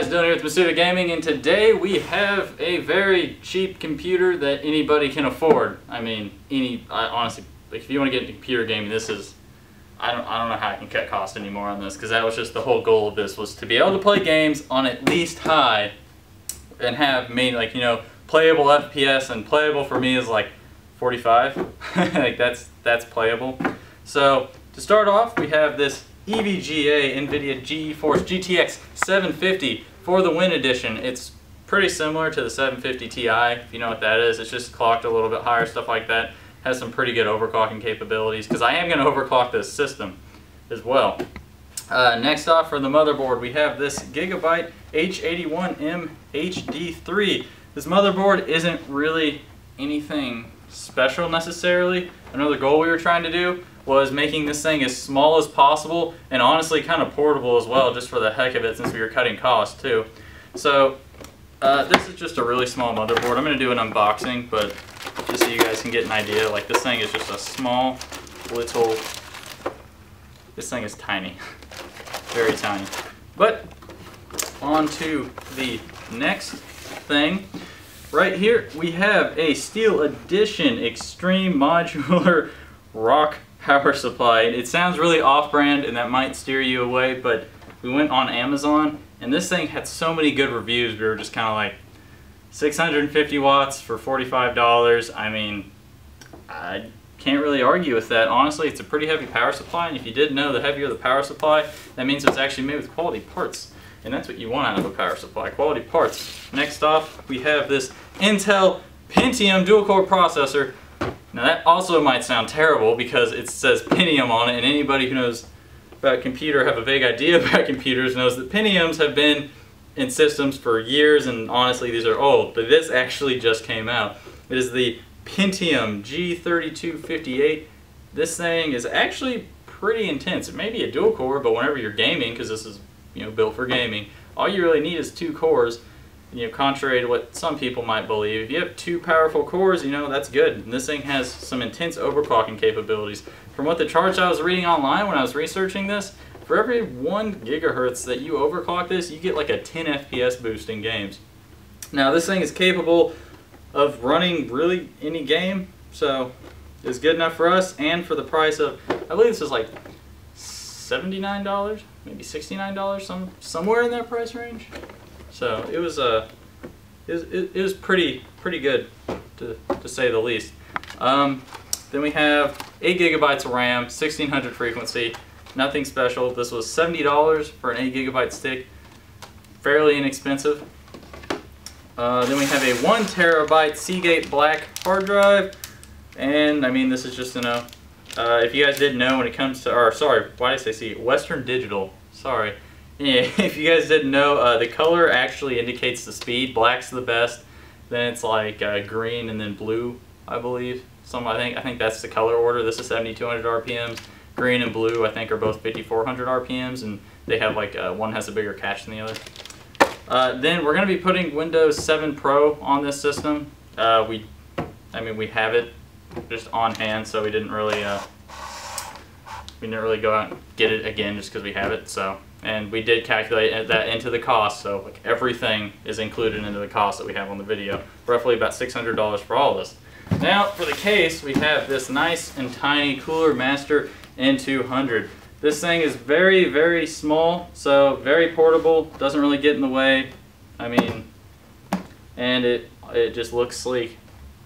guys, Dylan here with Modular Gaming, and today we have a very cheap computer that anybody can afford. I mean, honestly, like, if you want to get into computer gaming, this is, I don't know how I can cut costs anymore on this, because that was just the whole goal of this, was to be able to play games on at least high and have like, you know, playable FPS, and playable for me is like 45. Like that's playable. So to start off, we have this EVGA NVIDIA GeForce GTX 750 for the Win Edition. It's pretty similar to the 750 Ti, if you know what that is. It's just clocked a little bit higher, stuff like that. Has some pretty good overclocking capabilities, because I am going to overclock this system as well. Next off, for the motherboard, we have this Gigabyte H81M HD3. This motherboard isn't really anything special necessarily. Another goal we were trying to do was making this thing as small as possible, and honestly kind of portable as well, just for the heck of it, since we were cutting costs too. So this is just a really small motherboard. I'm going to do an unboxing, but just so you guys can get an idea, like, this thing is just a small little, this thing is tiny, very tiny. But on to the next thing. Right here we have a Steel Edition Extreme Modular Rock power supply. It sounds really off-brand, and that might steer you away, but we went on Amazon, and this thing had so many good reviews, we were just kind of like, 650 watts for $45. I mean, I can't really argue with that. Honestly, it's a pretty heavy power supply, and if you didn't know, the heavier the power supply, that means it's actually made with quality parts. And that's what you want out of a power supply, quality parts. Next off, we have this Intel Pentium dual-core processor. Now that also might sound terrible because it says Pentium on it, and anybody who knows about computer, have a vague idea about computers, knows that Pentiums have been in systems for years, and honestly these are old, but this actually just came out. It is the Pentium G3258. This thing is actually pretty intense. It may be a dual core, but whenever you're gaming, because this is, you know, built for gaming, all you really need is 2 cores. You know, contrary to what some people might believe, if you have 2 powerful cores, you know, that's good. And this thing has some intense overclocking capabilities. From what the charts I was reading online when I was researching this, for every 1 gigahertz that you overclock this, you get like a 10 FPS boost in games. Now this thing is capable of running really any game, so it's good enough for us, and for the price of, I believe this is like $79, maybe $69, somewhere in that price range. So it was pretty good, to say the least. Then we have 8 gigabytes of RAM, 1600 frequency. Nothing special. This was $70 for an 8 gigabyte stick. Fairly inexpensive. Then we have a 1 terabyte Seagate Black hard drive. And I mean, this is just, you know, if you guys didn't know, when it comes to, or sorry, why did I say Seagate? Western Digital. Sorry. Yeah, if you guys didn't know, the color actually indicates the speed. Black's the best. Then it's like green and then blue, I believe. I think that's the color order. This is 7200 RPMs. Green and blue, I think, are both 5400 RPMs, and they have like, one has a bigger cache than the other. Then we're going to be putting Windows 7 Pro on this system. I mean, we have it just on hand, so we didn't really go out and get it again just because we have it. So, and we did calculate that into the cost, so like everything is included into the cost that we have on the video. Roughly about $600 for all of this. Now for the case, we have this nice and tiny Cooler Master N200. This thing is very, very small, so very portable, doesn't really get in the way. I mean, and it just looks sleek.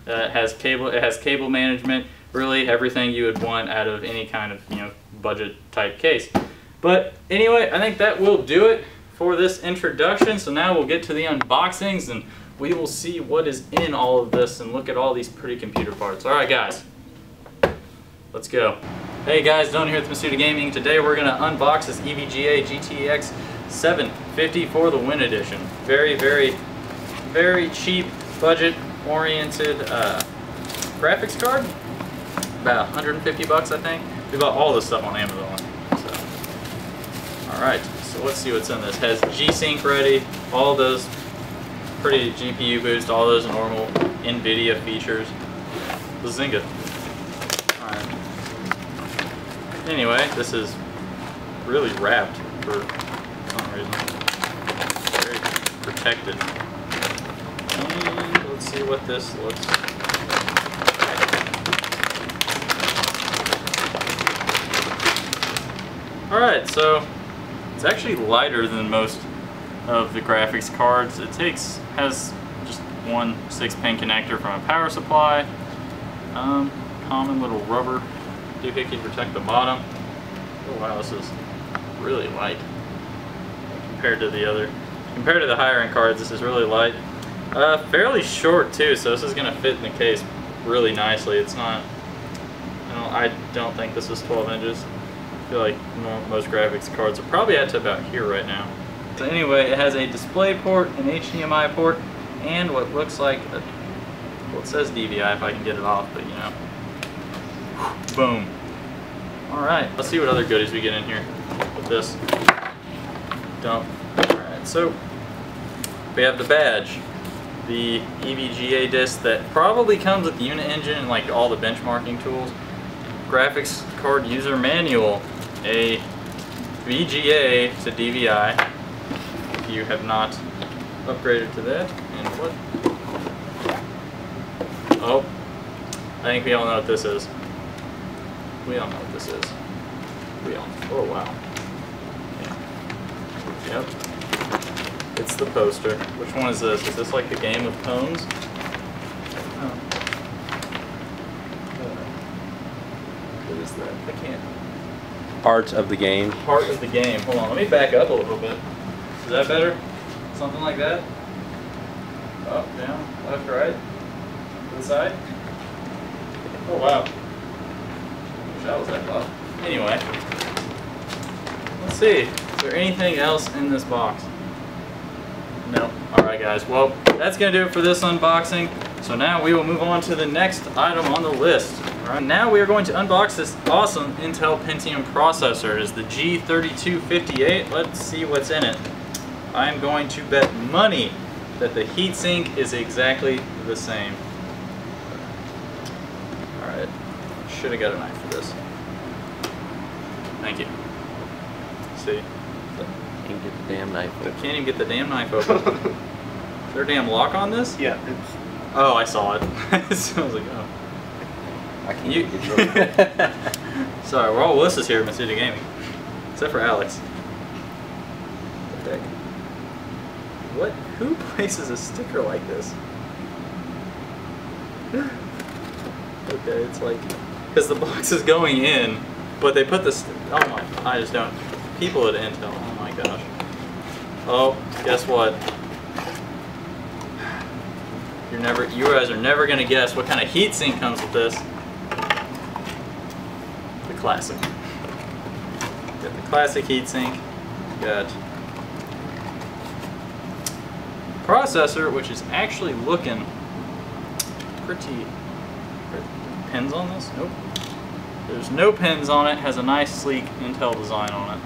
It has cable management, really everything you would want out of any kind of, you know, budget type case. But anyway, I think that will do it for this introduction. So now we'll get to the unboxings, and we will see what is in all of this and look at all these pretty computer parts. Alright guys, let's go. Hey guys, Dylan here with Modular Gaming. Today we're going to unbox this EVGA GTX 750 for the Win Edition. Very, very, very cheap, budget-oriented graphics card. About 150 bucks, I think. We bought all this stuff on Amazon. So, alright, so let's see what's in this. It has G-Sync ready, all those pretty GPU boost, all those normal NVIDIA features. Bazinga. Alright. Anyway, this is really wrapped for some reason. Very protected. And let's see what this looks like. Alright, so it's actually lighter than most of the graphics cards. It has just one 6-pin connector from a power supply. Common little rubber doohickey to protect the bottom. Oh wow, this is really light compared to the higher end cards. This is really light. Fairly short too, so this is gonna fit in the case really nicely. It's not. I don't think this is 12 inches. I feel like most graphics cards are probably at to about here right now. So anyway, it has a display port, an HDMI port, and what looks like a, well, it says DVI if I can get it off, but you know. Boom. Alright, let's see what other goodies we get in here with this. Dump. Alright, so we have the badge. The EVGA disc that probably comes with the unit engine and like all the benchmarking tools. Graphics card user manual. A VGA to DVI. If you have not upgraded to that. And what? Oh, I think we all know what this is. We all know what this is. We all know. Oh wow. Yeah. Yep. It's the poster. Which one is this? Is this like a game of tones? Oh. What is that? I can't. Part of the game. Part of the game. Hold on, let me back up a little bit. Is that better? Something like that? Up, down, left, right? To the side? Oh wow. Wish I was that buff. Anyway. Let's see. Is there anything else in this box? No. Alright guys, well that's going to do it for this unboxing. So now we will move on to the next item on the list. Alright, now we are going to unbox this awesome Intel Pentium processor. It is the G3258. Let's see what's in it. I'm going to bet money that the heatsink is exactly the same. Alright, should have got a knife for this. Thank you. Let's see. Can't get the damn knife open. Can't even get the damn knife open. Is there a damn lock on this? Yeah, it's... Oh, I saw it. So I was like, oh. I can't get it. Sorry, we're all Willis's here at Masuda Gaming. Except for Alex. What the heck? What? Who places a sticker like this? Okay, it's like... Because the box is going in, but they put this... Oh my... I just don't... People at Intel, oh my gosh. Oh, guess what? You guys are never gonna guess what kind of heatsink comes with this. The classic. Got the classic heatsink. Got processor, which is actually looking pretty. Pins on this? Nope. There's no pins on it. Has a nice sleek Intel design on it.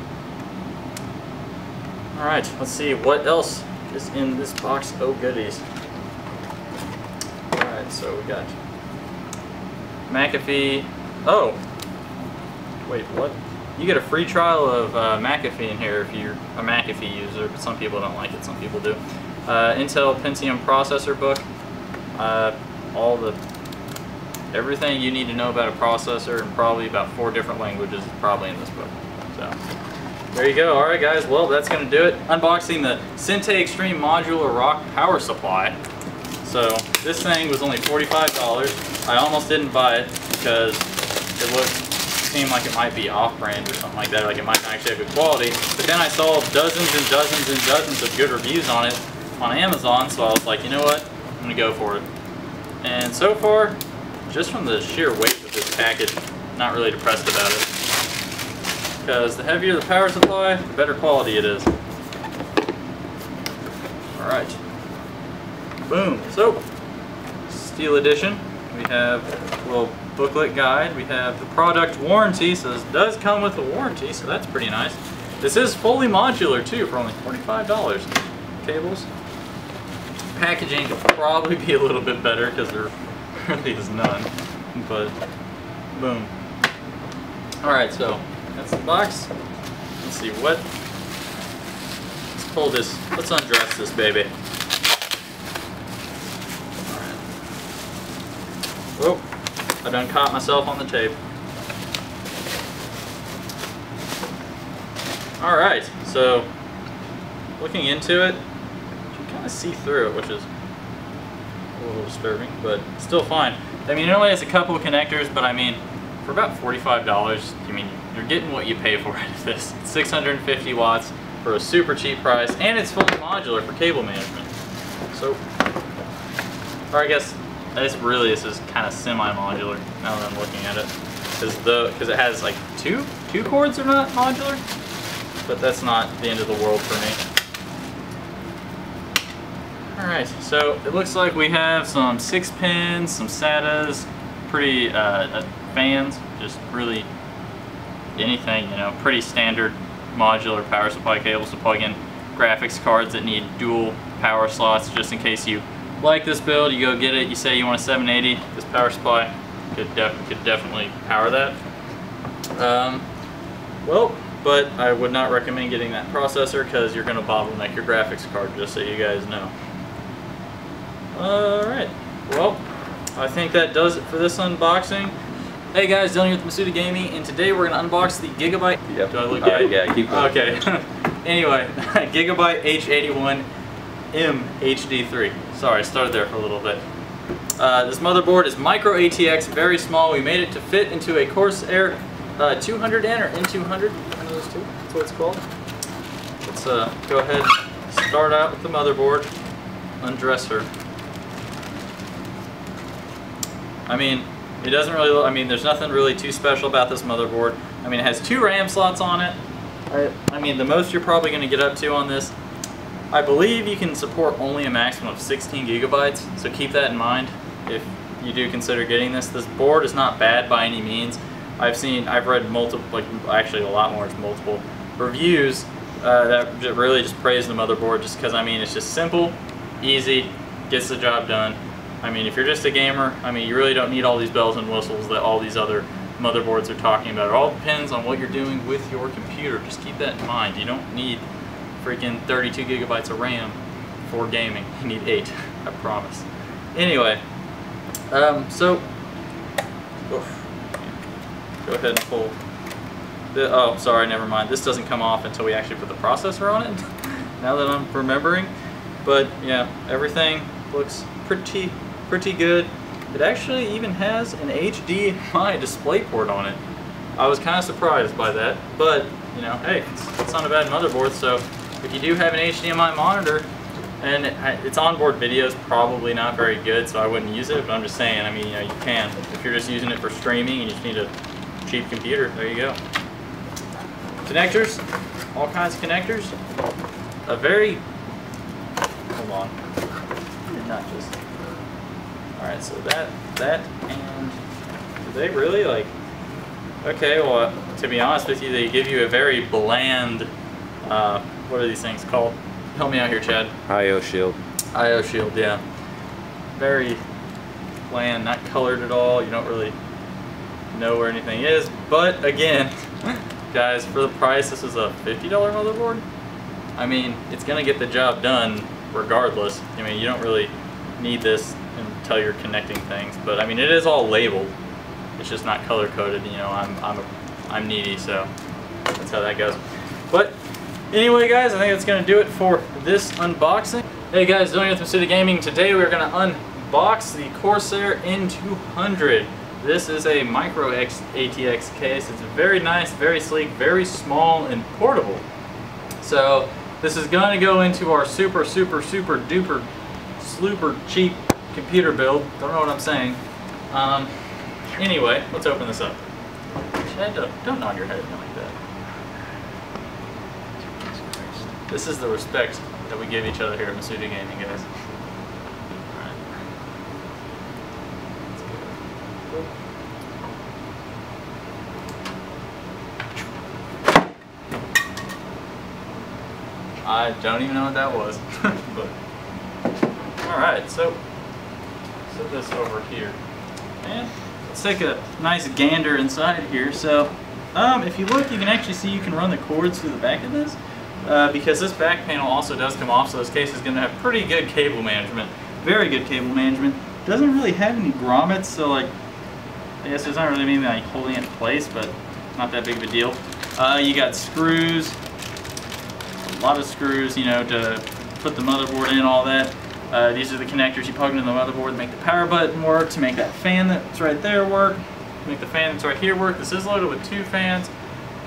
All right, let's see what else is in this box. Oh goodies. So we got McAfee. Oh, wait, what? You get a free trial of McAfee in here if you're a McAfee user, but some people don't like it, some people do. Intel Pentium processor book. Everything you need to know about a processor and probably about 4 different languages is probably in this book. So there you go. All right, guys. Well, that's gonna do it. Unboxing the Sentey Extreme Modular Rock Power Supply. So this thing was only $45. I almost didn't buy it because it seemed like it might be off-brand or something like that, like it might not actually have good quality. But then I saw dozens and dozens and dozens of good reviews on it on Amazon, so I was like, you know what, I'm gonna go for it. And so far, just from the sheer weight of this package, not really depressed about it. Because the heavier the power supply, the better quality it is. All right. Boom. So, Steel Edition. We have a little booklet guide. We have the product warranty. So this does come with a warranty, so that's pretty nice. This is fully modular too for only $45. Cables. Packaging could probably be a little bit better because there really is none. But, boom. Alright, so that's the box. Let's see what is pull this, let's undress this baby. Alright. Oh, I done caught myself on the tape. Alright, so looking into it, you can kind of see through it, which is a little disturbing, but still fine. I mean, it only has a couple of connectors, but I mean, for about $45, I mean, you're getting what you pay for out of this. It's 650 watts for a super cheap price, and it's fully modular for cable management. So, or I guess this is kind of semi-modular now that I'm looking at it, because it has like two cords are not modular, but that's not the end of the world for me. Alright, so it looks like we have some 6 pins, some SATAs, pretty fans, just really anything, you know, pretty standard modular power supply cables to plug in graphics cards that need dual power slots, just in case you like this build, you go get it, you say you want a 780, this power supply could definitely power that. Well, but I would not recommend getting that processor because you're going to bottleneck your graphics card, just so you guys know. Alright, well, I think that does it for this unboxing. Hey guys, Dylan here with Masuda Gaming, and today we're going to unbox the Gigabyte. Yep. Do I look good? Yeah, keep going. Okay. Anyway, Gigabyte H81 HD3. Sorry, I started there for a little bit. This motherboard is micro ATX, very small. We made it to fit into a Corsair 200N or N200, one of those two, that's what it's called. Let's go ahead and start out with the motherboard, undress her. I mean, it doesn't really, I mean, there's nothing really too special about this motherboard. I mean, it has 2 RAM slots on it. I mean, the most you're probably going to get up to on this, I believe you can support only a maximum of 16 gigabytes, so keep that in mind if you do consider getting this. This board is not bad by any means. I've read multiple, like actually a lot more, it's multiple reviews that really just praise the motherboard, just because, I mean, it's just simple, easy, gets the job done. I mean, if you're just a gamer, I mean, you really don't need all these bells and whistles that all these other motherboards are talking about. It all depends on what you're doing with your computer. Just keep that in mind. You don't need freaking 32 gigabytes of RAM for gaming. You need 8, I promise. Anyway, so, oof, go ahead and pull. Oh, sorry, never mind. This doesn't come off until we actually put the processor on it, now that I'm remembering. But yeah, everything looks pretty good. It actually even has an HDMI DisplayPort on it. I was kind of surprised by that, but you know, hey, it's not a bad motherboard. So if you do have an HDMI monitor and its onboard video is probably not very good, so I wouldn't use it, but I'm just saying, I mean, you know, you can. If you're just using it for streaming and you just need a cheap computer, there you go. Connectors, all kinds of connectors. A very, hold on, not just, alright, so that, and do they really, like, okay, well, to be honest with you, they give you a very bland, what are these things called? Help me out here, Chad. I/O shield. I/O shield, yeah. Very bland, not colored at all. You don't really know where anything is. But again, guys, for the price, this is a $50 motherboard. I mean, it's gonna get the job done regardless. I mean, you don't really need this until you're connecting things. But I mean, it is all labeled. It's just not color coded. You know, I'm needy, so that's how that goes. But anyway, guys, I think that's going to do it for this unboxing. Hey guys, Dylan with Masuda Gaming. Today we're going to unbox the Corsair N200. This is a micro ATX case. It's very nice, very sleek, very small, and portable. So this is going to go into our super duper slooper cheap computer build. Don't know what I'm saying. Anyway, let's open this up. Chad, don't nod your head like that. This is the respect that we give each other here at Masuda Gaming, guys. Alright. I don't even know what that was. But alright, so set this over here. And let's take a nice gander inside here. So if you look, you can actually see you can run the cords through the back of this. because this back panel also does come off, so this case is going to have pretty good cable management. Very good cable management. Doesn't really have any grommets, so like, I guess there's not really anything like holding it in place, but not that big of a deal. You got screws, a lot of screws, you know, to put the motherboard in, all that. These are the connectors you plug into the motherboard to make the power button work, to make that fan that's right there work, to make the fan that's right here work. This is loaded with 2 fans,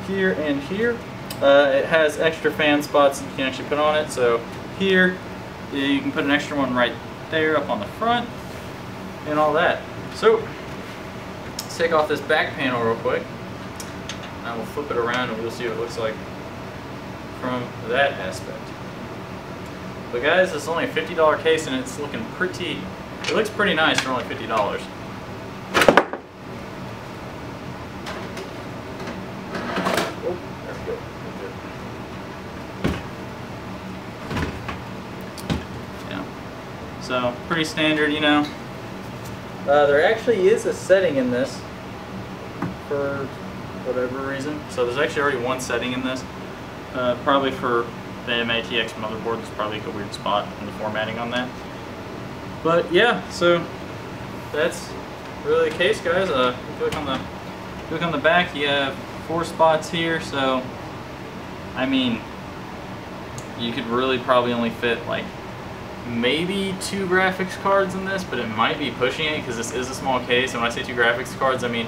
here and here. It has extra fan spots you can actually put on it. So here, you can put an extra one right there up on the front, and all that. So, let's take off this back panel real quick. I will flip it around and we'll see what it looks like from that aspect. But guys, it's only a $50 case and it's looking pretty, it looks pretty nice for only $50. Oh, there we go. Yeah. So, pretty standard, you know. There actually is a setting in this for whatever reason. So there's actually already one setting in this. Probably for the MATX motherboard, there's probably a weird spot in the formatting on that. But yeah, so that's really the case, guys. If you look on the back, you have 4 spots here. So I mean, you could really probably only fit like maybe 2 graphics cards in this, but it might be pushing it because this is a small case. And when I say 2 graphics cards, I mean,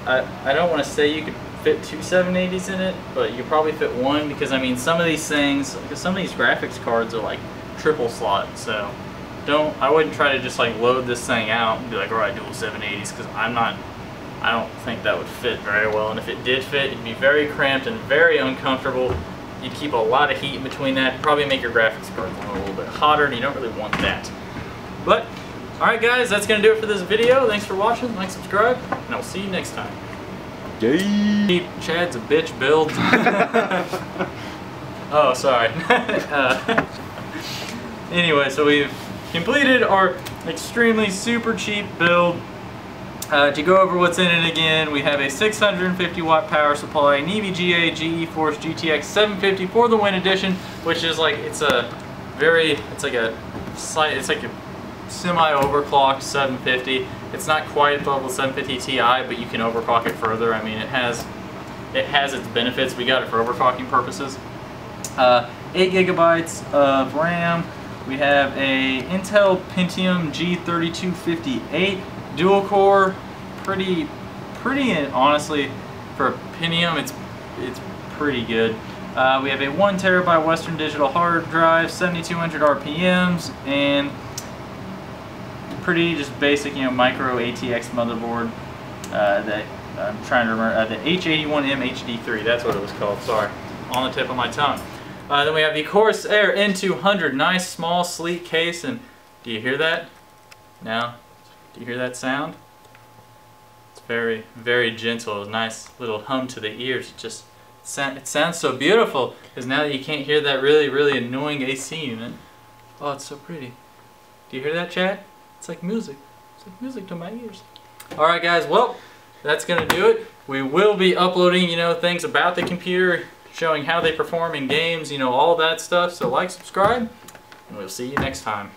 I don't want to say you could fit 2 780s in it, but you probably fit 1, because I mean some of these things, because some of these graphics cards are like triple slot, so I wouldn't try to just like load this thing out and be like, alright, dual 780s, because I don't think that would fit very well, and if it did fit, it'd be very cramped and very uncomfortable. You'd keep a lot of heat in between that, probably make your graphics cards a little bit hotter, and you don't really want that. But alright guys, that's going to do it for this video. Thanks for watching, like, subscribe, and I'll see you next time. Yay! Chad's a bitch build. Oh, sorry. Anyway, so we've completed our extremely super cheap build. To go over what's in it again, we have a 650 watt power supply, an EVGA GeForce GTX 750 for the Win Edition, which is like, it's like a semi-overclocked 750. It's not quite at the level 750 Ti, but you can overclock it further. I mean, it has its benefits. We got it for overclocking purposes. 8 gigabytes of RAM. We have a Intel Pentium G3258 dual core. Pretty honestly, for a Pentium, it's pretty good. We have a 1 terabyte Western Digital hard drive, 7200 RPMs, and pretty just basic, you know, micro ATX motherboard that I'm trying to remember, the H81M HD3, that's what it was called, sorry, on the tip of my tongue. Then we have the Corsair N200, nice small sleek case, and do you hear that? Now, do you hear that sound? It's very, very gentle, a nice little hum to the ears. It sounds so beautiful, because now that you can't hear that really, really annoying AC unit. Oh, it's so pretty. Do you hear that, chat? It's like music. It's like music to my ears. Alright guys, well, that's going to do it. We will be uploading, you know, things about the computer, showing how they perform in games, you know, all that stuff. So like, subscribe, and we'll see you next time.